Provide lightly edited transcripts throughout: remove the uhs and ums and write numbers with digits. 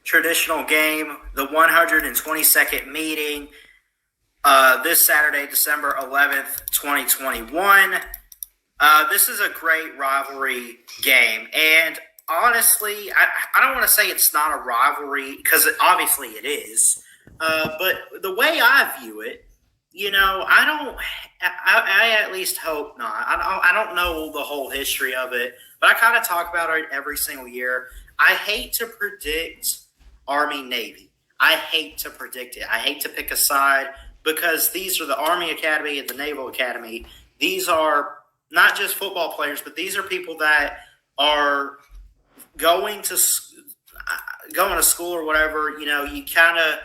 traditional game, the 122nd meeting, this Saturday, December 11th, 2021. This is a great rivalry game. And honestly, I don't want to say it's not a rivalry because obviously it is. But the way I view it, I at least hope not. I don't know the whole history of it, but I kind of talk about it every single year. I hate to predict Army Navy. I hate to predict it. I hate to pick a side because these are the Army Academy and the Naval Academy. These are not just football players, but these are people that are going to school or whatever. You kind of.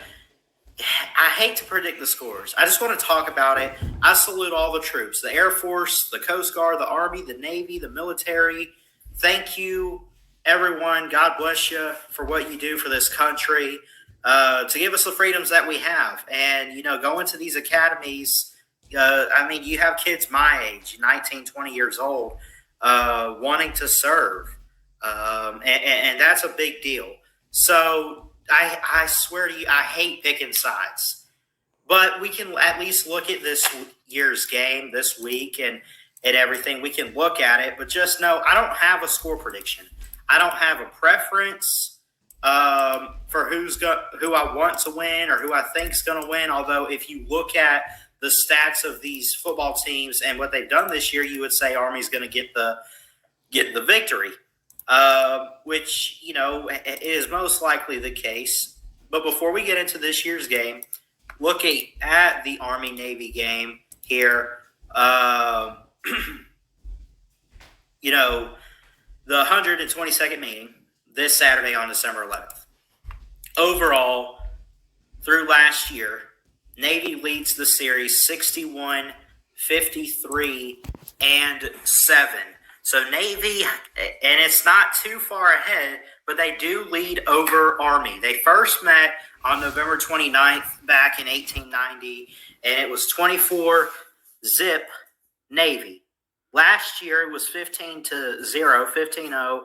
I hate to predict the scores. I just want to talk about it. I salute all the troops, the Air Force, the Coast Guard, the Army, the Navy, the military. Thank you, everyone. God bless you for what you do for this country, to give us the freedoms that we have. And, going to these academies, you have kids my age, 19, 20 years old, wanting to serve. And that's a big deal. So I swear to you, I hate picking sides. But we can at least look at this year's game this week and everything. We can look at it, but just know I don't have a score prediction. I don't have a preference for who I want to win or who I think is going to win. Although if you look at the stats of these football teams and what they've done this year, you would say Army's going to get the victory. Which, is most likely the case. But before we get into this year's game, looking at the Army-Navy game here, the 122nd meeting this Saturday on December 11th. Overall, through last year, Navy leads the series 61, 53, and 7. So Navy, and it's not too far ahead, but they do lead over Army. They first met on November 29th back in 1890, and it was 24-zip Navy. Last year, it was 15-0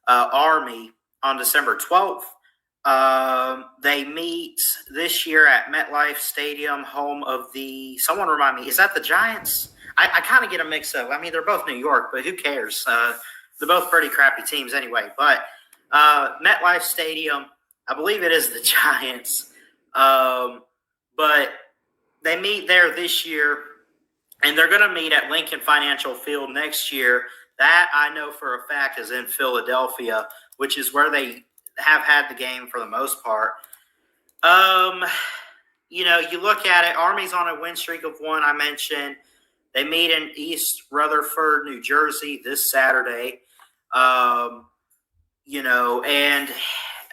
Army on December 12th. They meet this year at MetLife Stadium, home of someone remind me, is that the Giants? I kind of get them mixed up. I mean, they're both New York, but who cares? They're both pretty crappy teams anyway. But MetLife Stadium, I believe it is the Giants. But they meet there this year, and they're going to meet at Lincoln Financial Field next year. That I know for a fact is in Philadelphia, which is where they have had the game for the most part. You look at it, Army's on a win streak of 1, I mentioned. They meet in East Rutherford, New Jersey this Saturday. And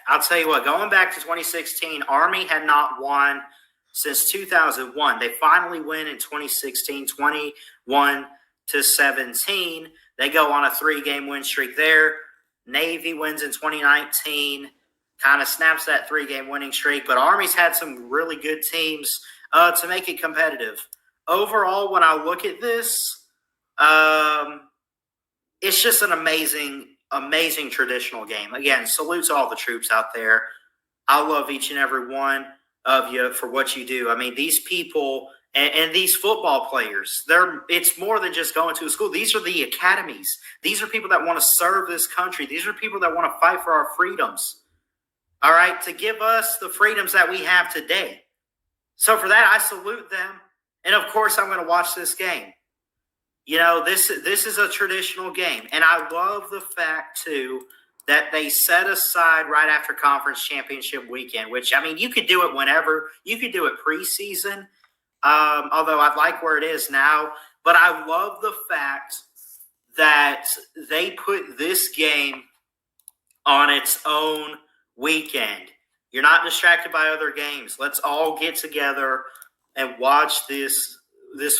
I'll tell you what, going back to 2016, Army had not won since 2001. They finally win in 2016, 21-17. They go on a 3-game win streak there. Navy wins in 2019, kind of snaps that 3-game winning streak. But Army's had some really good teams to make it competitive. Overall, when I look at this, it's just an amazing traditional game. Again, salute to all the troops out there. I love each and every one of you for what you do. I mean, these people and these football players, it's more than just going to a school. These are the academies. These are people that want to serve this country. These are people that want to fight for our freedoms. All right, to give us the freedoms that we have today. So for that, I salute them. And, of course, I'm going to watch this game. This is a traditional game. And I love the fact, too, that they set aside right after conference championship weekend, which, you could do it whenever. You could do it preseason, although I'd like where it is now. But I love the fact that they put this game on its own weekend. You're not distracted by other games. Let's all get together and watch this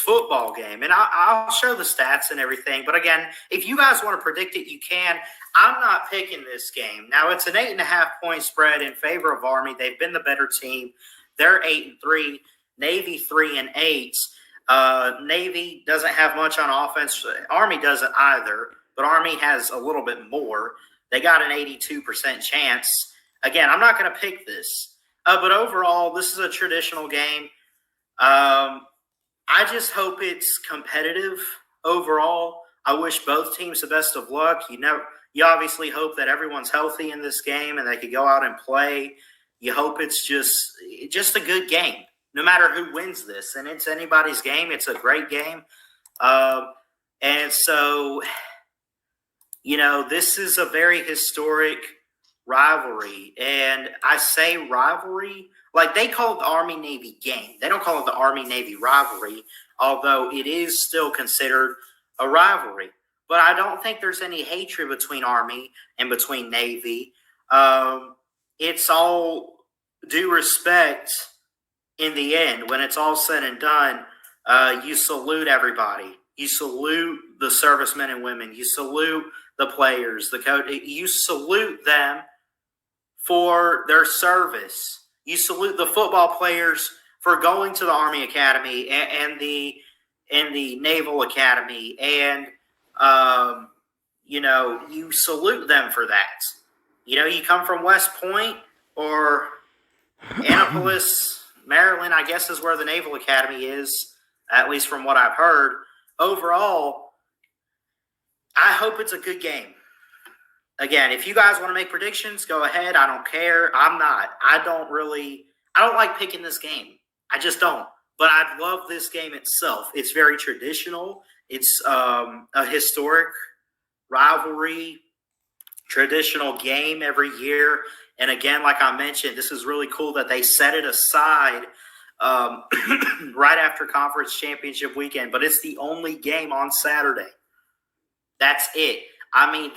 football game. And I'll show the stats and everything. But again, if you guys want to predict it, you can. I'm not picking this game. Now, it's an 8.5-point spread in favor of Army. They've been the better team. They're 8-3. Navy 3-8. Navy doesn't have much on offense. Army doesn't either. But Army has a little bit more. They got an 82% chance. Again, I'm not going to pick this, but overall, this is a traditional game. I just hope it's competitive overall. I wish both teams the best of luck. You obviously hope that everyone's healthy in this game and they could go out and play. You hope it's just a good game, no matter who wins this. And it's anybody's game. It's a great game. And so, this is a very historic rivalry. And I say rivalry, like they call it the Army-Navy game. They don't call it the Army-Navy rivalry, although it is still considered a rivalry. But I don't think there's any hatred between Army and between Navy. It's all due respect in the end. When it's all said and done, you salute everybody. You salute the servicemen and women. You salute the players, the coach. You salute them for their service. You salute the football players for going to the Army Academy and the Naval Academy, and you salute them for that. You come from West Point or Annapolis, Maryland, I guess is where the Naval Academy is, at least from what I've heard. Overall, I hope it's a good game. Again, if you guys want to make predictions, go ahead. I don't care. I'm not. I don't like picking this game. I just don't. But I love this game itself. It's very traditional. It's a historic rivalry, traditional game every year. And again, like I mentioned, this is really cool that they set it aside right after conference championship weekend. But it's the only game on Saturday. That's it. I mean,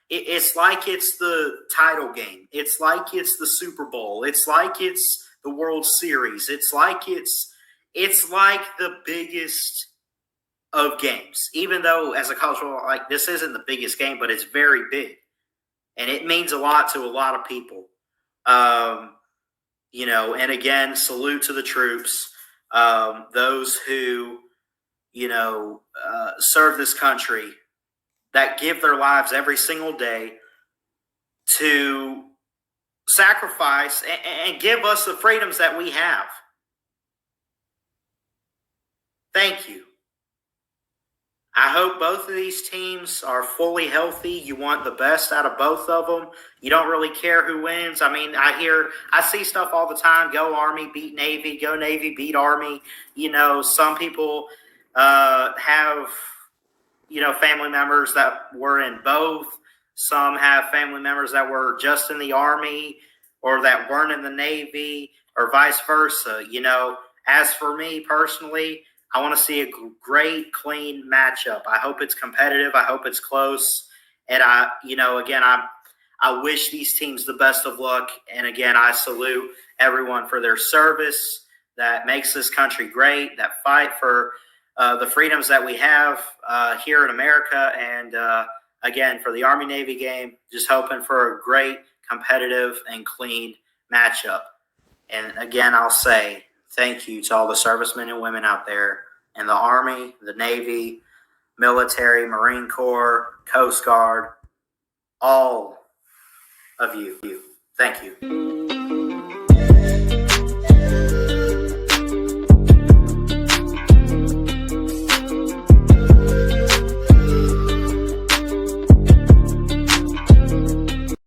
it's like it's the title game. It's like it's the Super Bowl. It's like it's the World Series. It's like the biggest of games. Even though as a college football, like this isn't the biggest game, but it's very big. And it means a lot to a lot of people. And again, salute to the troops, those who, serve this country, that give their lives every single day to sacrifice and give us the freedoms that we have. Thank you. I hope both of these teams are fully healthy. You want the best out of both of them. You don't really care who wins. I mean, I see stuff all the time. Go Army, beat Navy. Go Navy, beat Army. Some people have family members that were in both. Some have family members that were just in the Army or that weren't in the Navy or vice versa. As for me personally, I want to see a great, clean matchup. I hope it's competitive. I hope it's close. And I wish these teams the best of luck. And again, I salute everyone for their service that makes this country great, that fight for the freedoms that we have here in America. And again, for the Army-Navy game, just hoping for a great, competitive, and clean matchup. And again, I'll say thank you to all the servicemen and women out there in the Army, the Navy, military, Marine Corps, Coast Guard, all of you. Thank you.